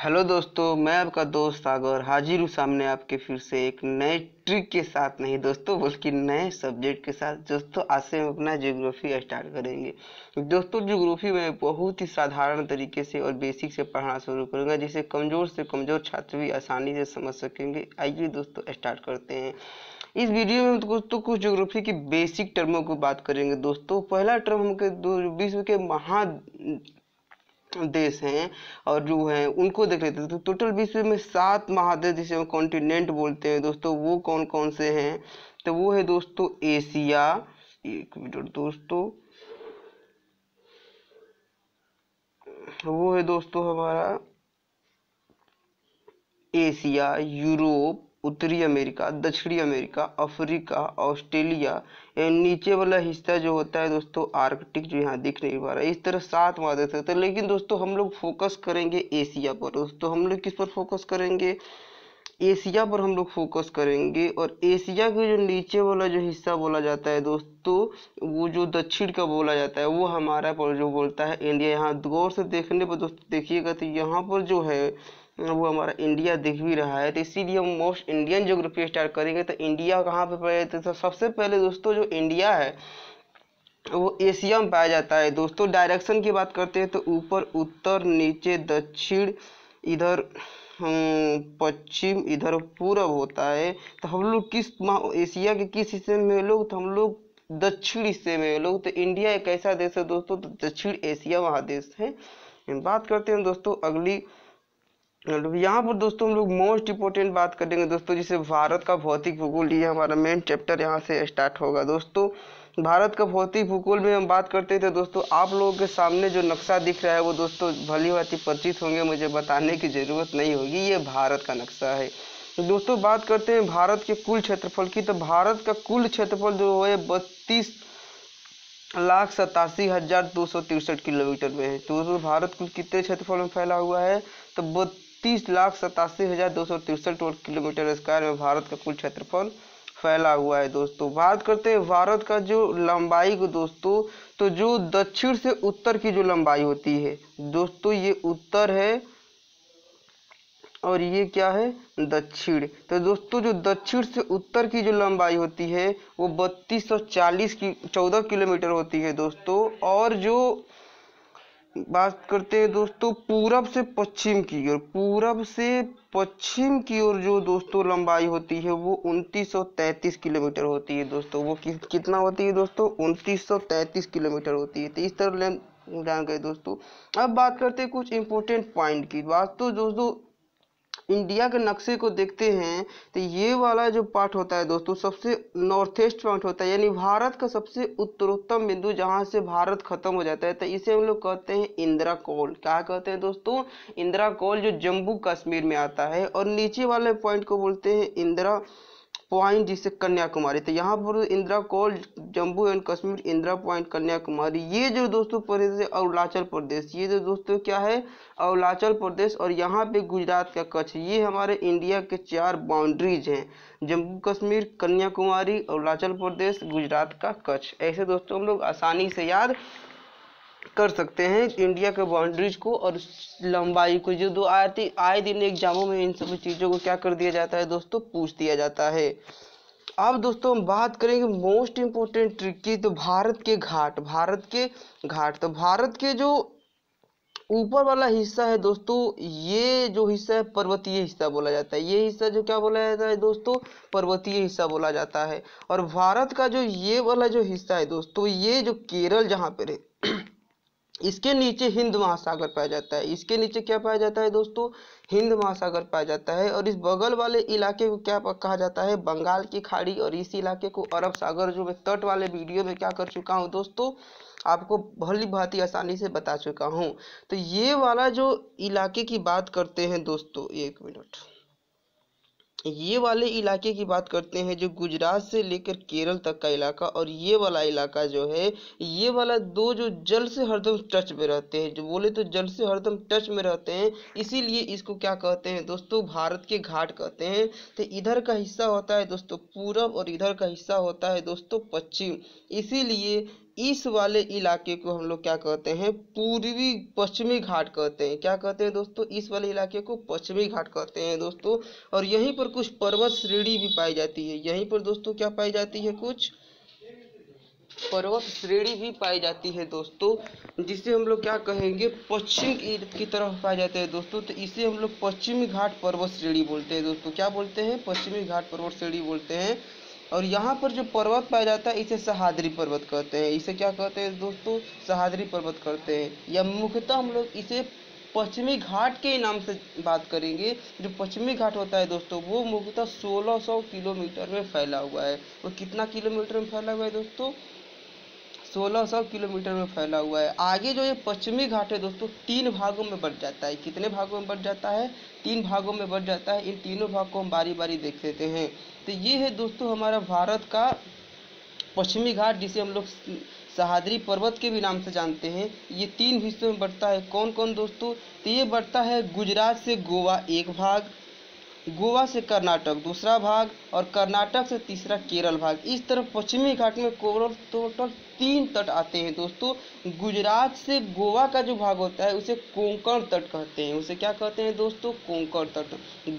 Hello दोस्तों, मैं आपका दोस्त सागर हाजिर हूँ सामने आपके फिर से एक नए ट्रिक के साथ, नहीं दोस्तों बल्कि नए सब्जेक्ट के साथ। दोस्तों आज से हम अपना ज्योग्राफी स्टार्ट करेंगे। दोस्तों ज्योग्राफी में बहुत ही साधारण तरीके से और बेसिक से पढ़ाना शुरू करूँगा, जिसे कमज़ोर से कमज़ोर छात्र भी आसानी से समझ सकेंगे। आइए दोस्तों स्टार्ट करते हैं। इस वीडियो में हम दोस्तों कुछ ज्योग्राफी की बेसिक टर्मों को बात करेंगे। दोस्तों पहला टर्म हम विश्व के महा देश हैं और जो है उनको देख लेते हैं। तो टोटल विश्व में 7 महादेश जिसे हम कॉन्टिनेंट बोलते हैं दोस्तों, वो कौन कौन से हैं? तो वो है दोस्तों एशिया, एक मिनट दोस्तों, वो है दोस्तों हमारा एशिया, यूरोप, उत्तरी अमेरिका, दक्षिणी अमेरिका, अफ्रीका, ऑस्ट्रेलिया। नीचे वाला हिस्सा जो होता है दोस्तों आर्कटिक, जो यहाँ दिख नहीं पा रहा है। इस तरह 7 महादेश होते हैं, लेकिन दोस्तों हम लोग फोकस करेंगे एशिया पर। दोस्तों हम लोग किस पर फोकस करेंगे? एशिया पर हम लोग फोकस करेंगे। और एशिया के जो नीचे वाला जो हिस्सा बोला जाता है दोस्तों, वो जो दक्षिण का बोला जाता है, वो हमारा पर जो बोलता है इंडिया। यहाँ गौर से देखने पर दोस्तों देखिएगा तो यहाँ पर जो है वो हमारा इंडिया दिख भी रहा है। तो इसीलिए हम मोस्ट इंडियन ज्योग्राफी स्टार्ट करेंगे। तो इंडिया कहाँ पे पाया जाता है? तो सबसे पहले दोस्तों जो इंडिया है वो एशिया में पाया जाता है। दोस्तों डायरेक्शन की बात करते हैं तो ऊपर उत्तर, नीचे दक्षिण, इधर पश्चिम, इधर पूरब होता है। तो हम लोग एशिया के किस हिस्से में हैं लोग? तो हम लोग दक्षिण हिस्से में हैं लोग। तो इंडिया एक ऐसा देश है दोस्तों, तो दक्षिण एशिया महादेश है। बात करते हैं दोस्तों अगली, यहाँ पर दोस्तों हम लोग मोस्ट इंपोर्टेंट बात करेंगे दोस्तों, जिसे भारत का भौतिक भूगोल। ये हमारा मेन चैप्टर यहाँ से स्टार्ट होगा। दोस्तों भारत का भौतिक भूगोल में हम बात करते थे दोस्तों, आप लोगों के सामने जो नक्शा दिख रहा है वो दोस्तों भली भांति परिचित होंगे, मुझे बताने की जरूरत नहीं होगी, ये भारत का नक्शा है। तो दोस्तों बात करते हैं भारत के कुल क्षेत्रफल की। तो भारत का कुल क्षेत्रफल जो है 32,87,263 किलोमीटर में है। तो भारत कुल कितने क्षेत्रफल में फैला हुआ है? तो 32,87,263 किलोमीटर स्क्वायर में भारत का कुल क्षेत्रफल फैला हुआ है। दोस्तों बात करते हैं भारत का जो लंबाई को दोस्तों, तो जो दक्षिण से उत्तर की जो लंबाई होती है दोस्तों, ये उत्तर है और ये क्या है? दक्षिण। तो दोस्तों जो दक्षिण से उत्तर की जो लंबाई होती है वो 3214 किलोमीटर होती है दोस्तों। और जो बात करते हैं दोस्तों पूरब से पश्चिम की ओर, पूरब से पश्चिम की ओर जो दोस्तों लंबाई होती है वो 2933 किलोमीटर होती है दोस्तों। वो कितना होती है दोस्तों? 2933 किलोमीटर होती है। तो इस तरह जान गए दोस्तों। अब बात करते हैं कुछ इंपॉर्टेंट पॉइंट की बात। तो दोस्तों इंडिया के नक्शे को देखते हैं तो ये वाला जो पार्ट होता है दोस्तों सबसे नॉर्थ ईस्ट पॉइंट होता है, यानी भारत का सबसे उत्तरोत्तम बिंदु जहां से भारत खत्म हो जाता है। तो इसे हम लोग कहते हैं इंदिरा कोल। क्या कहते हैं दोस्तों? इंदिरा कोल, जो जम्मू कश्मीर में आता है। और नीचे वाले पॉइंट को बोलते हैं इंदिरा पॉइंट, जिसे कन्याकुमारी। तो यहाँ पर इंदिरा कोल, जम्मू एंड कश्मीर, इंदिरा पॉइंट, कन्याकुमारी। ये जो दोस्तों प्रदेश है अरुणाचल प्रदेश, ये जो दोस्तों क्या है? अरुणाचल प्रदेश। और यहाँ पे गुजरात का कच्छ। ये हमारे इंडिया के 4 बाउंड्रीज हैं, जम्मू कश्मीर, कन्याकुमारी, अरुणाचल प्रदेश, गुजरात का कच्छ। ऐसे दोस्तों हम लोग आसानी से याद कर सकते हैं इंडिया के बाउंड्रीज को और लंबाई को, जो दो आए दिन एग्जामों में इन सभी चीज़ों को क्या कर दिया जाता है दोस्तों? पूछ दिया जाता है। अब दोस्तों हम बात करेंगे मोस्ट इंपोर्टेंट ट्रिक की। तो भारत के घाट, भारत के घाट। तो भारत के जो ऊपर वाला हिस्सा है दोस्तों, ये जो हिस्सा है पर्वतीय हिस्सा बोला जाता है। ये हिस्सा जो क्या बोला जाता है दोस्तों? पर्वतीय हिस्सा बोला जाता है। और भारत का जो ये वाला जो हिस्सा है दोस्तों, ये जो केरल जहाँ पे इसके नीचे हिंद महासागर पाया जाता है। इसके नीचे क्या पाया जाता है दोस्तों? हिंद महासागर पाया जाता है। और इस बगल वाले इलाके को क्या कहा जाता है? बंगाल की खाड़ी। और इस इलाके को अरब सागर, जो मैं तट वाले वीडियो में क्या कर चुका हूं दोस्तों, आपको भली भांति आसानी से बता चुका हूं। तो ये वाला जो इलाके की बात करते हैं दोस्तों, एक मिनट, ये वाले इलाके की बात करते हैं जो गुजरात से लेकर केरल तक का इलाका। और ये वाला इलाका जो है, ये वाला दो जो जल से हरदम टच में रहते हैं, जो बोले तो जल से हरदम टच में रहते हैं, इसीलिए इसको क्या कहते हैं दोस्तों? भारत के घाट कहते हैं। तो इधर का हिस्सा होता है दोस्तों पूरब और इधर का हिस्सा होता है दोस्तों पश्चिम। इसीलिए इस वाले इलाके को हम लोग क्या कहते हैं, पूर्वी पश्चिमी घाट कहते हैं। क्या कहते हैं दोस्तों, इस वाले इलाके को पश्चिमी घाट कहते हैं दोस्तों। और यहीं पर कुछ पर्वत श्रेणी भी पाई जाती है। यहीं पर दोस्तों क्या पाई जाती है, कुछ पर्वत श्रेणी भी पाई जाती है दोस्तों, जिसे हम लोग क्या कहेंगे, पश्चिम की तरफ पाए जाते हैं दोस्तों। तो इसे हम लोग पश्चिमी घाट पर्वत श्रेणी बोलते हैं दोस्तों। क्या बोलते हैं, पश्चिमी घाट पर्वत श्रेणी बोलते हैं। और यहाँ पर जो पर्वत पाया जाता है इसे सह्याद्री पर्वत कहते हैं। इसे क्या कहते हैं दोस्तों, सह्याद्री पर्वत कहते हैं। या मुख्यतः हम लोग इसे पश्चिमी घाट के नाम से बात करेंगे। जो पश्चिमी घाट होता है दोस्तों, वो मुख्यतः 1600 किलोमीटर में फैला हुआ है। वो कितना किलोमीटर में फैला हुआ है दोस्तों, 1600 किलोमीटर में फैला हुआ है। आगे जो ये पश्चिमी घाट है दोस्तों, 3 भागों में बंट जाता है। कितने भागों में बंट जाता है, 3 भागों में बंट जाता है। इन तीनों भाग को हम बारी बारी देख लेते हैं। तो ये है दोस्तों हमारा भारत का पश्चिमी घाट, जिसे हम लोग सह्याद्री पर्वत के भी नाम से जानते हैं। ये 3 हिस्सों में बढ़ता है। कौन कौन दोस्तों, तो ये बढ़ता है गुजरात से गोवा एक भाग, गोवा से कर्नाटक दूसरा भाग, और कर्नाटक से तीसरा केरल भाग। इस तरफ पश्चिमी घाट में टोटल 3 तट आते हैं दोस्तों। गुजरात से गोवा का जो भाग होता है उसे कोंकण तट कहते हैं। उसे क्या कहते हैं दोस्तों, कोंकण तट।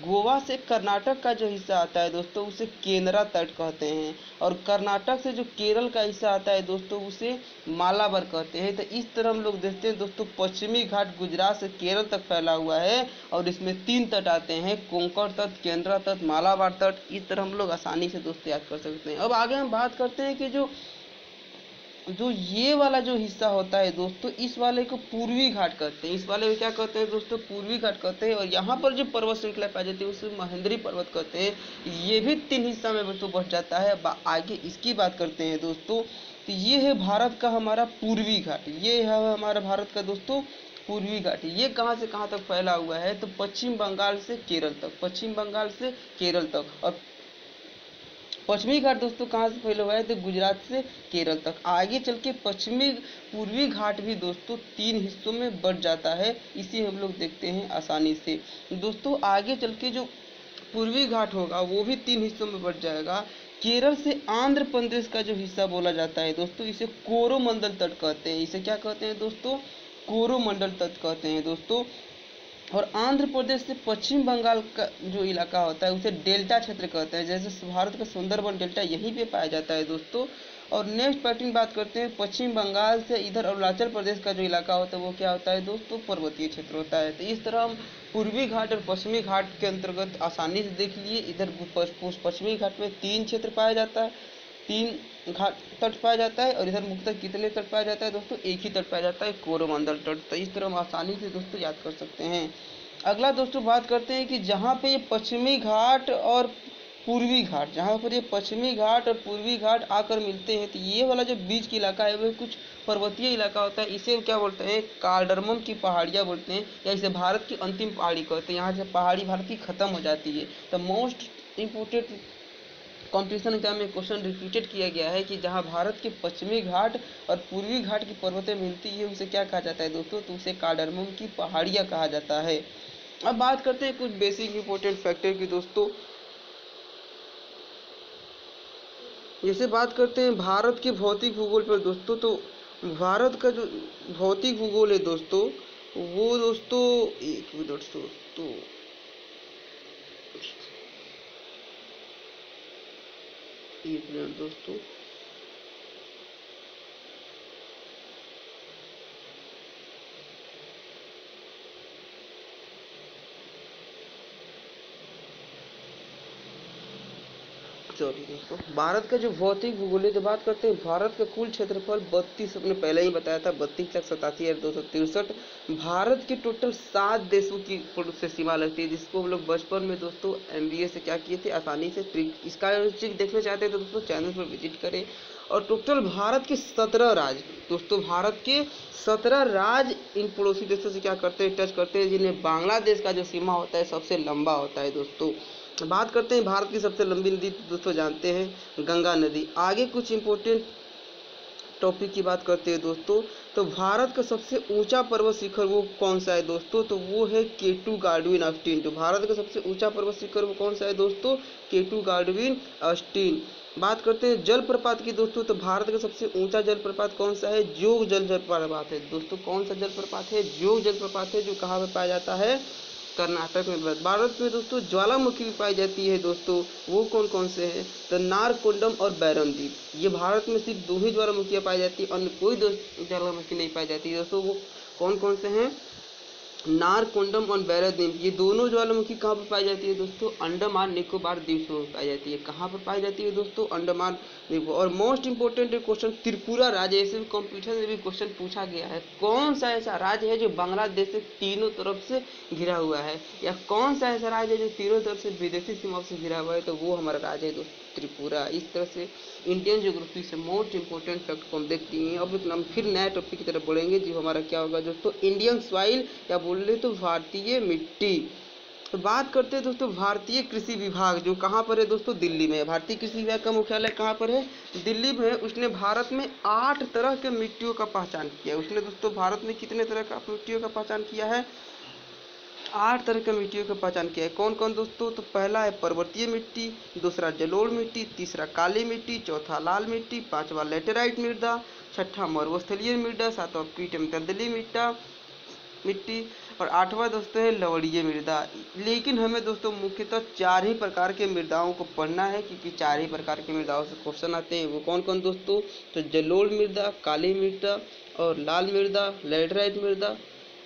गोवा से कर्नाटक का जो हिस्सा आता है दोस्तों, उसे केनरा तट कहते हैं। और कर्नाटक से जो केरल का हिस्सा आता है दोस्तों, उसे मालाबार कहते हैं। तो इस तरह हम लोग देखते हैं दोस्तों, पश्चिमी घाट गुजरात से केरल तक फैला हुआ है और इसमें 3 तट आते हैं, कोंकण तट, केनरा तट, मालाबार तट। इस तरह हम लोग आसानी से दोस्तों याद कर सकते हैं। अब आगे हम बात करते हैं कि जो ये वाला जो हिस्सा होता है दोस्तों, इस वाले को पूर्वी घाट कहते हैं। इस वाले को क्या कहते हैं दोस्तों, पूर्वी घाट कहते हैं। और यहाँ पर जो पर्वत श्रृंखला पाई जाती है उसे महेंद्री पर्वत कहते हैं। ये भी 3 हिस्सा में दोस्तों बढ़ जाता है। आगे इसकी बात करते हैं दोस्तों। तो ये है भारत का हमारा पूर्वी घाट। ये है हमारा भारत का दोस्तों पूर्वी घाट। ये कहाँ से कहाँ तक फैला हुआ है, तो पश्चिम बंगाल से केरल तक, पश्चिम बंगाल से केरल तक। और पश्चिमी घाट दोस्तों कहाँ से फैला हुआ है, तो गुजरात से केरल तक। आगे चल के पूर्वी घाट भी दोस्तों 3 हिस्सों में बढ़ जाता है। इसे हम लोग देखते हैं आसानी से दोस्तों। आगे चल के जो पूर्वी घाट होगा वो भी 3 हिस्सों में बढ़ जाएगा। केरल से आंध्र प्रदेश का जो हिस्सा बोला जाता है दोस्तों, इसे कोरोमंडल तट कहते हैं। इसे क्या कहते हैं दोस्तों, कोरोमंडल तट कहते हैं दोस्तों। और आंध्र प्रदेश से पश्चिम बंगाल का जो इलाका होता है उसे डेल्टा क्षेत्र कहते हैं। जैसे भारत का सुंदरबन डेल्टा यहीं पे पाया जाता है दोस्तों। और नेक्स्ट पैटर्न बात करते हैं, पश्चिम बंगाल से इधर अरुणाचल प्रदेश का जो इलाका होता है वो क्या होता है दोस्तों, पर्वतीय क्षेत्र होता है। तो इस तरह हम पूर्वी घाट और पश्चिमी घाट के अंतर्गत आसानी से देख लिए। इधर पश्चिमी घाट में 3 क्षेत्र पाया जाता है, 3 घाट तट पाया जाता है। और इधर मुख्यतः कितने तट पाया जाता है दोस्तों, एक ही तट पाया जाता है, कोरोमंडल तट। तो इस तरह हम आसानी से दोस्तों याद कर सकते हैं। अगला दोस्तों बात करते हैं कि जहाँ पे ये पश्चिमी घाट और पूर्वी घाट, जहाँ पर ये पश्चिमी घाट और पूर्वी घाट आकर मिलते हैं, तो ये वाला जो बीच का इलाका है वो कुछ पर्वतीय इलाका होता है। इसे क्या बोलते हैं, कार्डमम की पहाड़ियाँ बोलते हैं, या इसे भारत की अंतिम पहाड़ी कहते हैं। यहाँ से पहाड़ी भारत की खत्म हो जाती है। तो मोस्ट इम्पोर्टेंट कॉम्पिटिशन एग्जाम में क्वेश्चन रिपीटेड किया गया है कि जहां भारत के पश्चिमी घाट और पूर्वी घाट की पर्वतें मिलती है उसे क्या कहा जाता है दोस्तों, तो उसे कार्डमम की पहाड़ियाँ कहा जाता है। अब बात करते हैं कुछ बेसिक इंपॉर्टेंट फैक्टर की दोस्तों। जैसे बात करते हैं भारत के भौतिक भूगोल पर दोस्तों, तो भारत का जो भौतिक भूगोल है दोस्तों वो दोस्तों, एक मिनट दोस्तों, एक मिनट दोस्तों, सॉरी दोस्तों। भारत का जो भौतिक भूगोल है, तो बात करते हैं भारत का कुल क्षेत्रफल 32, अपने पहले ही बताया था, 32,87,263। भारत के टोटल 7 देशों की से सीमा लगती है, जिसको हम लोग बचपन में दोस्तों MBA से क्या किए थे, आसानी से इसका ट्रिक देखना चाहते हैं तो दोस्तों चैनल पर विजिट करें। और टोटल भारत के 17 राज्य दोस्तों, भारत के 17 राज्य इन पड़ोसी देशों से क्या करते हैं, टच करते हैं, जिन्हें बांग्लादेश का जो सीमा होता है सबसे लंबा होता है दोस्तों। बात करते हैं भारत की सबसे लंबी नदी, दोस्तों जानते हैं गंगा नदी। आगे कुछ इंपॉर्टेंट टॉपिक की बात करते हैं दोस्तों। तो भारत का सबसे ऊंचा पर्वत शिखर वो कौन सा है दोस्तों, तो वो है K2 गार्डविन ऑस्टिन। तो भारत का सबसे ऊंचा पर्वत शिखर वो कौन सा है दोस्तों, K2 गार्डविन ऑस्टिन। बात करते हैं जलप्रपात की दोस्तों, तो भारत का सबसे ऊंचा जलप्रपात कौन सा है? जोग जलप्रपात है दोस्तों। कौन सा जलप्रपात है? जोग जलप्रपात है, जो कहाँ पे पाया जाता है? कर्नाटक में। भारत में दोस्तों ज्वालामुखी भी पाई जाती है दोस्तों, वो कौन कौन से हैं? तो नारकोंडम और बैरम द्वीप, ये भारत में सिर्फ 2 ही ज्वालामुखियाँ पाई जाती है, अन्य कोई ज्वालामुखी नहीं पाई जाती है दोस्तों। वो कौन कौन से हैं? नारकोंडम और बैराद्वीप, ये दोनों ज्वालामुखी कहाँ पर पाई जाती है दोस्तों? अंडमान निकोबार द्वीप समूह में पाई जाती है। कहाँ पर पाई जाती है दोस्तों? अंडमान निकोबार। और मोस्ट इंपोर्टेंट क्वेश्चन त्रिपुरा राज्य, ऐसे कॉम्पिटिशन में भी क्वेश्चन पूछा गया है, कौन सा ऐसा राज्य है जो बांग्लादेश से तीनों तरफ से घिरा हुआ है, या कौन सा ऐसा राज्य है जो तीनों तरफ से विदेशी सीमाओं से घिरा हुआ है? तो वो हमारा राज्य है दोस्तों त्रिपुरा। इस तरह से इंडियन ज्योग्राफी से मोस्ट इंपोर्टेंट फैक्ट को हम देखते हैं। अब हम फिर नया टॉपिक की तरफ बढ़ेंगे, जो हमारा क्या होगा दोस्तों? इंडियन सॉइल, या बोल रहे तो भारतीय मिट्टी। तो बात करते हैं दोस्तों भारतीय कृषि विभाग, जो कहाँ पर है दोस्तों? दिल्ली में है। भारतीय कृषि विभाग का मुख्यालय कहाँ पर है? दिल्ली में है। उसने भारत में 8 तरह के मिट्टियों का पहचान किया। उसने दोस्तों भारत में कितने तरह का मिट्टियों का पहचान किया है? 8 तरह के मिट्टियों की पहचान किया है। कौन कौन दोस्तों? तो पहला है पर्वतीय मिट्टी, दूसरा जलोढ़ मिट्टी, तीसरा काली मिट्टी, चौथा लाल मिट्टी, पांचवा लेटेराइट मृदा, छठा मरुस्थलीय मृदा, सातवां पीटम दलदली मिट्टी, और 8वां दोस्तों है लवणीय मृदा। लेकिन हमें दोस्तों मुख्यतः 4 ही प्रकार के मृदाओं को पढ़ना है, क्योंकि 4 ही प्रकार के मृदाओं से क्वेश्चन आते हैं। वो कौन कौन दोस्तों? तो जलोढ़ मृदा, काली मृदा और लाल मृदा, लेटेराइट मृदा।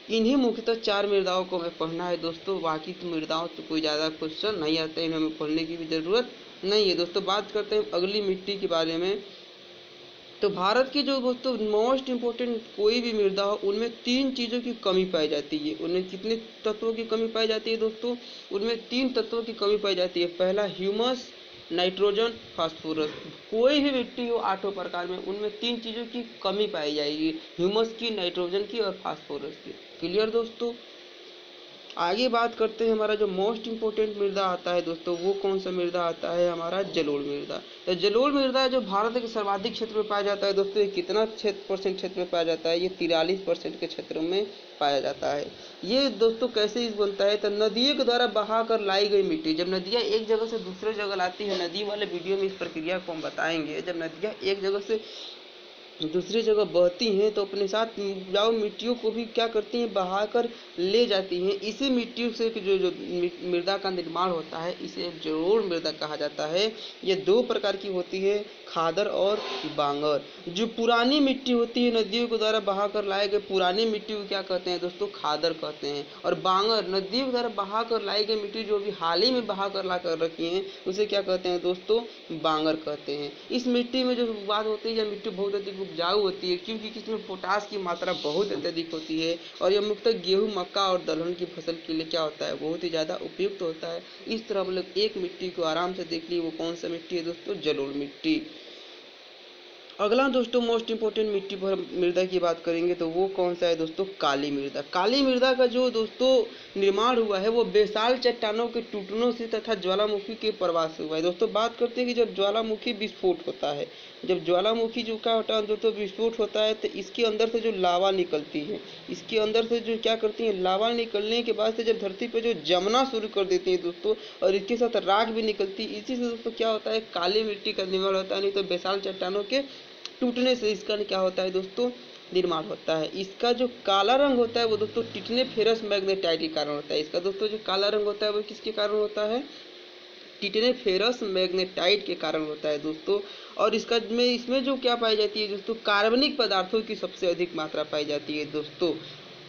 इन्हीं मुख्यतः 4 मृदाओं को हमें पढ़ना है दोस्तों। बाकी तो मृदाओं से कोई ज़्यादा क्वेश्चन नहीं आते हैं, हमें पढ़ने की भी ज़रूरत नहीं है दोस्तों। बात करते हैं अगली मिट्टी के बारे में। तो भारत की जो दोस्तों मोस्ट इम्पोर्टेंट कोई भी मृदा हो, उनमें 3 चीज़ों की कमी पाई जाती है। उनमें कितने तत्वों की कमी पाई जाती है दोस्तों? उनमें 3 तत्वों की कमी पाई जाती है। पहला ह्यूमस, नाइट्रोजन, फास्फोरस। कोई भी मिट्टी हो 8 प्रकार में, उनमें 3 चीज़ों की कमी पाई जाएगी, ह्यूमस की, नाइट्रोजन की और फास्फोरस की। क्लियर दोस्तों? आगे बात करते हैं, हमारा जो मोस्ट इम्पोर्टेंट मृदा आता है दोस्तों, वो कौन सा मृदा आता है? हमारा जलोढ़ मृदा। तो जलोढ़ मृदा जो भारत के सर्वाधिक क्षेत्र में पाया जाता है दोस्तों, ये कितना % क्षेत्र में पाया जाता है? ये 43% के क्षेत्र में पाया जाता है। ये दोस्तों कैसे बनता है? तो नदियों के द्वारा बहा कर लाई गई मिट्टी, जब नदियाँ एक जगह से दूसरे जगह लाती है, नदी वाले वीडियो में इस प्रक्रिया को हम बताएंगे। जब नदियाँ एक जगह से दूसरी जगह बहती हैं तो अपने साथ उपजाऊ मिट्टियों को भी क्या करती हैं? बहाकर ले जाती हैं। इसी मिट्टियों से जो मृदा का निर्माण होता है, इसे जलोढ़ मृदा कहा जाता है। ये 2 प्रकार की होती है, खादर और बांगर। जो पुरानी मिट्टी होती है, नदियों के द्वारा बहाकर लाए गए पुरानी मिट्टी को क्या कहते हैं दोस्तों? खादर कहते हैं। और बांगर, नदियों के द्वारा बहाकर लाई गई मिट्टी जो भी हाल ही में बहाकर ला कर रखी है, उसे क्या कहते हैं दोस्तों? बांगर कहते हैं। इस मिट्टी में जो बात होती है, यह मिट्टी बहुत अधिक उपजाऊ होती है, क्योंकि इसमें पोटास की मात्रा बहुत अत्यधिक होती है, और यह मुख्यतः गेहूं, मक्का और दलहन की फसल के लिए क्या होता है? बहुत ही ज़्यादा उपयुक्त होता है। इस तरह हम लोग एक मिट्टी को आराम से देख ली, वो कौन सा मिट्टी है दोस्तों? जलोढ़ मिट्टी। अगला दोस्तों मोस्ट इंपोर्टेंट मिट्टी पर मृदा की बात करेंगे, तो वो कौन सा है दोस्तों? काली मृदा। काली मृदा का जो दोस्तों निर्माण हुआ है, वो बेसाल चट्टानों के टूटनों से तथा ज्वालामुखी के प्रवाह से हुआ है। दोस्तों बात करते हैं कि जब ज्वालामुखी विस्फोट होता है, जब ज्वालामुखी जो क्या होता है दोस्तों विस्फोट होता है, तो इसके अंदर से जो लावा निकलती है, इसके अंदर से जो क्या करती है, लावा निकलने के बाद से जब धरती पर जो जमना शुरू कर देती है दोस्तों, और इसके साथ राख भी निकलती है, इसी से दोस्तों क्या होता है? काली मिट्टी का निर्माण होता है। नहीं तो बेसाल चट्टानों के टूटने से इसका क्या होता है दोस्तों? निर्माण होता है। इसका जो काला रंग होता है वो दोस्तों टिटेनेफेरस मैग्नेटाइट के कारण होता है। इसका दोस्तों जो काला रंग होता है वो किसके कारण होता है? टिटेनेफेरस मैग्नेटाइट के कारण होता है दोस्तों। और इसमें जो क्या पाई जाती है दोस्तों? कार्बनिक पदार्थों की सबसे अधिक मात्रा पाई जाती है दोस्तों।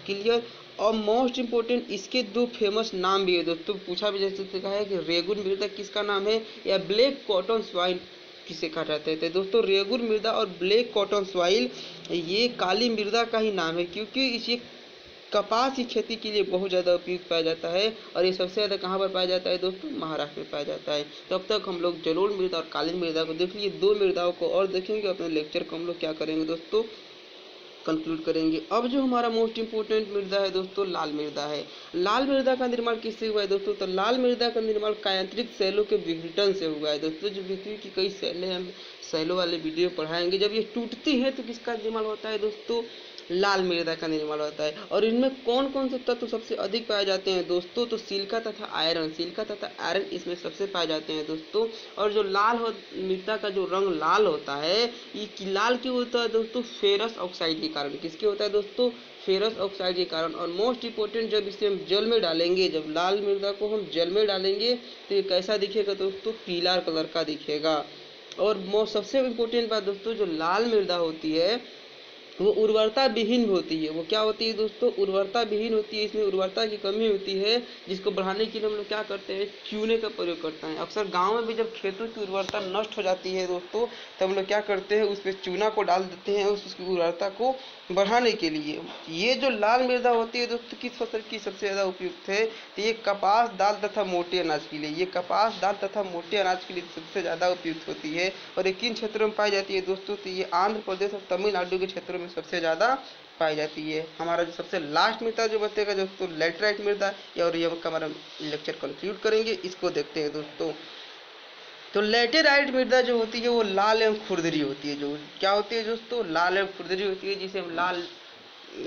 क्लियर? और मोस्ट इंपोर्टेंट इसके 2 फेमस नाम भी है दोस्तों, पूछा भी जा सकता है कि रेगुन मृदा किसका नाम है, या ब्लैक कॉटन सॉइल किसे कहा जाता है? तो दोस्तों रेगुन मृदा और ब्लैक कॉटन सॉइल ये काली मृदा का ही नाम है, क्योंकि इसे कपास की खेती के लिए बहुत ज़्यादा उपयुक्त पाया जाता है। और ये सबसे ज़्यादा कहाँ पर पाया जाता है दोस्तों? महाराष्ट्र में पाया जाता है। तो अब तक हम लोग जलोढ़ मृदा और काली मृदा को देख लिए, 2 मृदाओं को और देखेंगे। अपने लेक्चर को हम लोग क्या करेंगे दोस्तों? कंक्लूड करेंगे। अब जो हमारा मोस्ट इंपोर्टेंट मृदा है दोस्तों, लाल मृदा है। लाल मृदा का निर्माण किससे हुआ है दोस्तों? तो लाल मृदा का निर्माण कायांत्रिक सेलों के विघटन से हुआ है दोस्तों। जो पृथ्वी की कई सेलें हम सेलों वाले वीडियो पढ़ाएंगे, जब ये टूटती है तो किसका निर्माण होता है दोस्तों? लाल मृदा का निर्माण होता है। और इनमें कौन कौन से तत्व सबसे अधिक पाए जाते हैं दोस्तों? तो सिलिका तथा आयरन, सिलिका तथा आयरन इसमें सबसे पाए जाते हैं दोस्तों। और जो मृदा का जो रंग लाल होता है, ये लाल क्यों होता है दोस्तों? फेरस ऑक्साइड के कारण। किसके होता है दोस्तों? फेरस ऑक्साइड के कारण। और मोस्ट इंपोर्टेंट, जब इसे हम जल में डालेंगे, जब लाल मृदा को हम जल में डालेंगे तो ये कैसा दिखेगा दोस्तों? पीला कलर का दिखेगा। और सबसे इम्पोर्टेंट बात दोस्तों, जो लाल मृदा होती है वो उर्वरता विहीन होती है। वो क्या होती है दोस्तों? उर्वरता विहीन होती है। इसमें उर्वरता की कमी होती है, जिसको बढ़ाने के लिए हम लोग क्या करते हैं? चूने का प्रयोग करते हैं। अक्सर गांव में भी जब खेतों की उर्वरता नष्ट हो जाती है दोस्तों, तब हम लोग क्या करते हैं? उसमें चूना को डाल देते हैं उसकी उर्वरता को बढ़ाने के लिए। ये जो लाल मृदा होती है दोस्तों, किस फसल की सबसे ज़्यादा उपयुक्त है? तो ये कपास, दाल तथा मोटे अनाज के लिए, ये कपास, दाल तथा मोटे अनाज के लिए सबसे ज़्यादा उपयुक्त होती है। और ये किन क्षेत्रों में पाई जाती है दोस्तों? तो ये आंध्र प्रदेश और तमिलनाडु के क्षेत्रों में सबसे ज़्यादा पाई जाती है। हमारा जो सबसे लास्ट मृदा जो बचेगा दोस्तों, लैटराइट मृदा, और ये हमारा लेक्चर कंक्लूड करेंगे। इसको देखते हैं दोस्तों। तो लैटेराइट मृदा जो होती है वो लाल एवं खुरदरी होती है। जो क्या होती है दोस्तों? लाल एवं खुरदरी होती है, जिसे हम लाल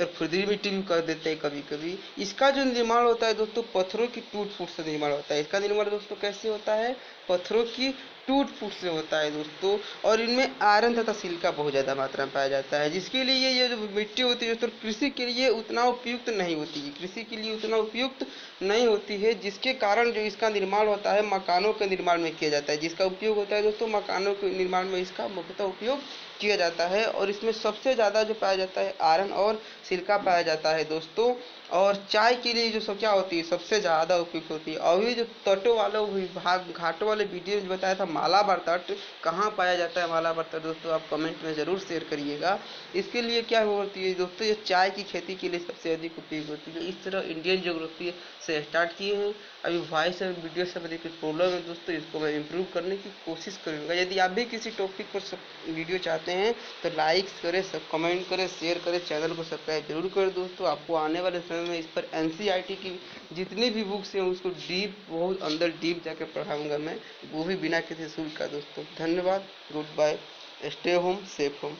खुरदरी मिट्टी भी कर देते हैं कभी कभी। इसका जो निर्माण होता है दोस्तों, पत्थरों की टूट फूट से निर्माण होता है। इसका निर्माण दोस्तों कैसे होता है? पत्थरों की टूट फूट से होता है दोस्तों। और इनमें आयरन तथा सिलिका बहुत ज़्यादा मात्रा में पाया जाता है, जिसके लिए ये जो मिट्टी होती है दोस्तों, कृषि के लिए उतना उपयुक्त नहीं होती है। कृषि के लिए उतना उपयुक्त नहीं होती है, जिसके कारण जो इसका निर्माण होता है मकानों के निर्माण में किया जाता है। जिसका उपयोग होता है दोस्तों, मकानों के निर्माण में इसका मुख्यतः उपयोग किया जाता है। और इसमें सबसे ज़्यादा जो पाया जाता है आयरन और सिलिका पाया जाता है दोस्तों। और चाय के लिए जो सब क्या होती है, सबसे ज़्यादा उपयुक्त होती है। और ये जो तटों वाला विभाग, घाटों वाले वीडियो में बताया था मालाबार तट कहाँ पाया जाता है, मालाबार तट दोस्तों आप कमेंट में ज़रूर शेयर करिएगा। इसके लिए क्या होती है दोस्तों, ये चाय की खेती के लिए सबसे अधिक उपयोग होती है। इस तरह इंडियन ज्योग्राफी से स्टार्ट किए हैं। अभी वॉइस और वीडियो से मुझे कुछ प्रॉब्लम है दोस्तों, इसको मैं इम्प्रूव करने की कोशिश करूँगा। यदि आप भी किसी टॉपिक पर वीडियो चाहते हैं तो लाइक करें, सब कमेंट करें, शेयर करें, चैनल को सब्सक्राइब जरूर करें दोस्तों। आपको आने वाले समय में इस पर NCERT की जितनी भी बुक्स हैं उसको डीप, बहुत अंदर डीप जाकर पढ़ाऊँगा मैं, वो भी बिना किसी शुल्क का दोस्तों। धन्यवाद, good bye, stay home, safe home.